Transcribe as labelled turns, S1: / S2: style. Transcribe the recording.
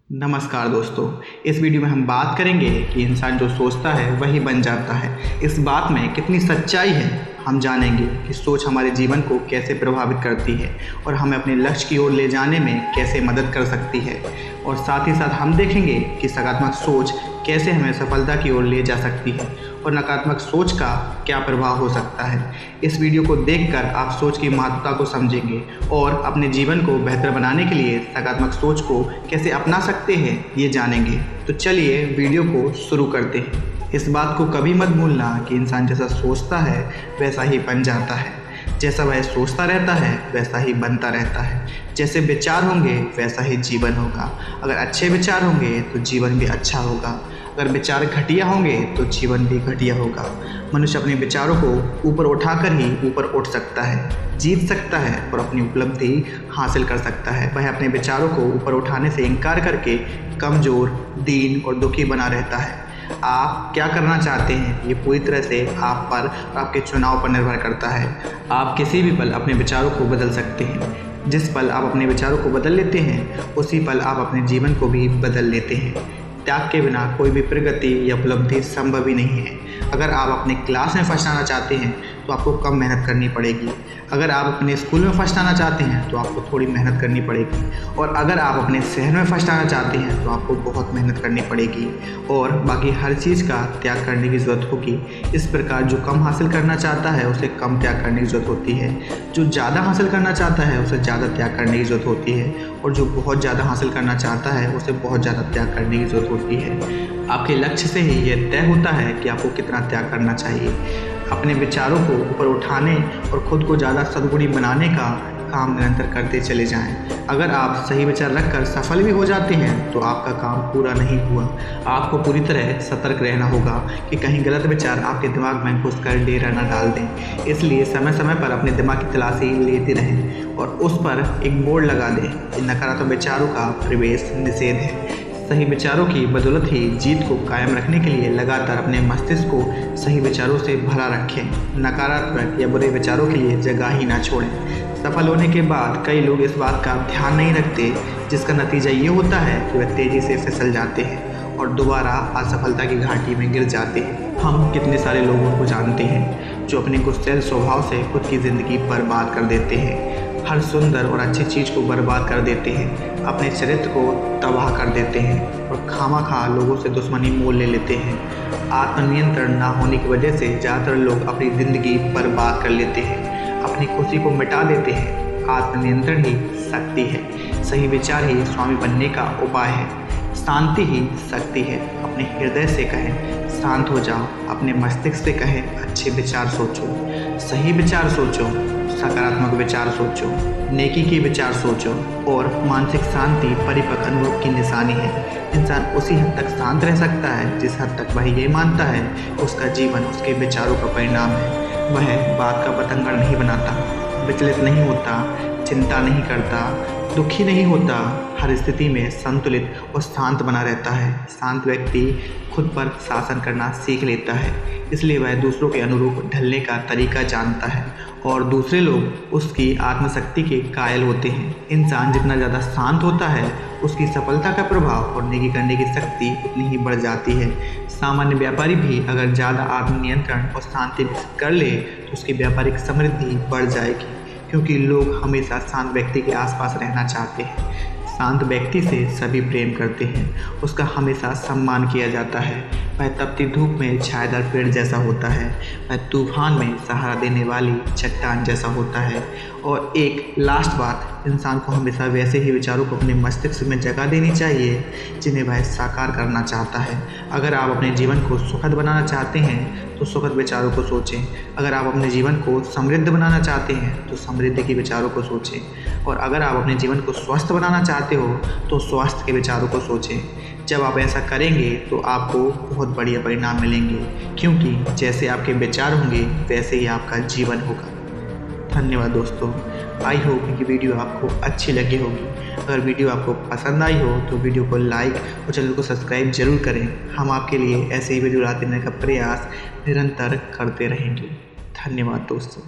S1: नमस्कार दोस्तों। इस वीडियो में हम बात करेंगे कि इंसान जो सोचता है वही बन जाता है। इस बात में कितनी सच्चाई है हम जानेंगे कि सोच हमारे जीवन को कैसे प्रभावित करती है और हमें अपने लक्ष्य की ओर ले जाने में कैसे मदद कर सकती है। और साथ ही साथ हम देखेंगे कि सकारात्मक सोच कैसे हमें सफलता की ओर ले जा सकती है और नकारात्मक सोच का क्या प्रभाव हो सकता है। इस वीडियो को देखकर आप सोच की महत्वता को समझेंगे और अपने जीवन को बेहतर बनाने के लिए सकारात्मक सोच को कैसे अपना सकते हैं ये जानेंगे। तो चलिए वीडियो को शुरू करते हैं। इस बात को कभी मत भूलना कि इंसान जैसा सोचता है वैसा ही बन जाता है। जैसा वह सोचता रहता है वैसा ही बनता रहता है। जैसे विचार होंगे वैसा ही जीवन होगा। अगर अच्छे विचार होंगे तो जीवन भी अच्छा होगा। अगर विचार घटिया होंगे तो जीवन भी घटिया होगा। मनुष्य अपने विचारों को ऊपर उठाकर ही ऊपर उठ सकता है, जीत सकता है और अपनी उपलब्धि हासिल कर सकता है। वह अपने विचारों को ऊपर उठाने से इनकार करके कमज़ोर, दीन और दुखी बना रहता है। आप क्या करना चाहते हैं ये पूरी तरह से आप पर और आपके चुनाव पर निर्भर करता है। आप किसी भी पल अपने विचारों को बदल सकते हैं। जिस पल आप अपने विचारों को बदल लेते हैं उसी पल आप अपने जीवन को भी बदल लेते हैं। त्याग के बिना कोई भी प्रगति या उपलब्धि संभव ही नहीं है। अगर आप अपने क्लास में फर्स्ट आना चाहते हैं तो आपको कम मेहनत करनी पड़ेगी। अगर आप अपने स्कूल में फर्स्ट आना चाहते हैं तो आपको थोड़ी मेहनत करनी पड़ेगी। और अगर आप अपने शहर में फर्स्ट आना चाहते हैं तो आपको बहुत मेहनत करनी पड़ेगी और बाकी हर चीज़ का त्याग करने की ज़रूरत होगी। इस प्रकार जो कम हासिल करना चाहता है उसे कम त्याग करने की ज़रूरत होती है। जो ज़्यादा हासिल करना चाहता है उसे ज़्यादा त्याग करने की ज़रूरत होती है और जो बहुत ज़्यादा हासिल करना चाहता है उसे बहुत ज़्यादा त्याग करने की ज़रूरत होती है। आपके लक्ष्य से ही यह तय होता है कि आपको कितना त्याग करना चाहिए। अपने विचारों को ऊपर उठाने और खुद को ज़्यादा सद्गुणी बनाने का काम निरंतर करते चले जाएं। अगर आप सही विचार रखकर सफल भी हो जाते हैं तो आपका काम पूरा नहीं हुआ। आपको पूरी तरह सतर्क रहना होगा कि कहीं गलत विचार आपके दिमाग में घुसकर डेरा न डाल दें। इसलिए समय समय पर अपने दिमाग की तलाशी लेते रहें और उस पर एक बोर्ड लगा दें कि नकारात्मक विचारों का प्रवेश निषेध है। सही विचारों की बदौलत ही जीत को कायम रखने के लिए लगातार अपने मस्तिष्क को सही विचारों से भरा रखें। नकारात्मक या बुरे विचारों के लिए जगह ही ना छोड़ें। सफल होने के बाद कई लोग इस बात का ध्यान नहीं रखते, जिसका नतीजा ये होता है कि वे तेज़ी से फिसल जाते हैं और दोबारा असफलता की घाटी में गिर जाते हैं। हम कितने सारे लोगों को जानते हैं जो अपने गुस्सैल स्वभाव से खुद की ज़िंदगी बर्बाद कर देते हैं। हर सुंदर और अच्छी चीज़ को बर्बाद कर देते हैं, अपने चरित्र को तबाह कर देते हैं और खामखा लोगों से दुश्मनी मोल ले लेते हैं। आत्मनियंत्रण ना होने की वजह से ज़्यादातर लोग अपनी ज़िंदगी बर्बाद कर लेते हैं, अपनी खुशी को मिटा देते हैं। आत्मनियंत्रण ही शक्ति है। सही विचार ही स्वामी बनने का उपाय है। शांति ही शक्ति है। अपने हृदय से कहें शांत हो जाओ। अपने मस्तिष्क से कहें अच्छे विचार सोचो, सही विचार सोचो, सकारात्मक विचार सोचो, नेकी के विचार सोचो। और मानसिक शांति परिपक्व अनुभव की निशानी है। इंसान उसी हद तक शांत रह सकता है जिस हद तक वह ये मानता है कि उसका जीवन उसके विचारों का परिणाम है। वह बात का बतंगड़ नहीं बनाता, विचलित नहीं होता, चिंता नहीं करता, दुखी नहीं होता। हर स्थिति में संतुलित और शांत बना रहता है। शांत व्यक्ति खुद पर शासन करना सीख लेता है, इसलिए वह दूसरों के अनुरूप ढलने का तरीका जानता है और दूसरे लोग उसकी आत्मशक्ति के कायल होते हैं। इंसान जितना ज़्यादा शांत होता है उसकी सफलता का प्रभाव और नेकी करने की शक्ति उतनी ही बढ़ जाती है। सामान्य व्यापारी भी अगर ज़्यादा आत्मनियंत्रण और शांति विकसित कर ले तो उसकी व्यापारिक समृद्धि बढ़ जाएगी, क्योंकि लोग हमेशा शांत व्यक्ति के आसपास रहना चाहते हैं। शांत व्यक्ति से सभी प्रेम करते हैं, उसका हमेशा सम्मान किया जाता है। वह तपती धूप में छायादार पेड़ जैसा होता है, वह तूफान में सहारा देने वाली चट्टान जैसा होता है। और एक लास्ट बात, इंसान को हमेशा वैसे ही विचारों को अपने मस्तिष्क में जगह देनी चाहिए जिन्हें वह साकार करना चाहता है। अगर आप अपने जीवन को सुखद बनाना चाहते हैं तो सुखद विचारों को सोचें। अगर आप अपने जीवन को समृद्ध बनाना चाहते हैं तो समृद्धि के विचारों को सोचें। और अगर आप अपने जीवन को स्वस्थ बनाना चाहते हो तो स्वास्थ्य के विचारों को सोचें। जब आप ऐसा करेंगे तो आपको बहुत बढ़िया परिणाम मिलेंगे, क्योंकि जैसे आपके विचार होंगे वैसे ही आपका जीवन होगा। धन्यवाद दोस्तों। आई होप कि वीडियो आपको अच्छी लगी होगी। अगर वीडियो आपको पसंद आई हो तो वीडियो को लाइक और चैनल को सब्सक्राइब जरूर करें। हम आपके लिए ऐसे ही वीडियो लाते रहने का प्रयास निरंतर करते रहेंगे। धन्यवाद दोस्तों।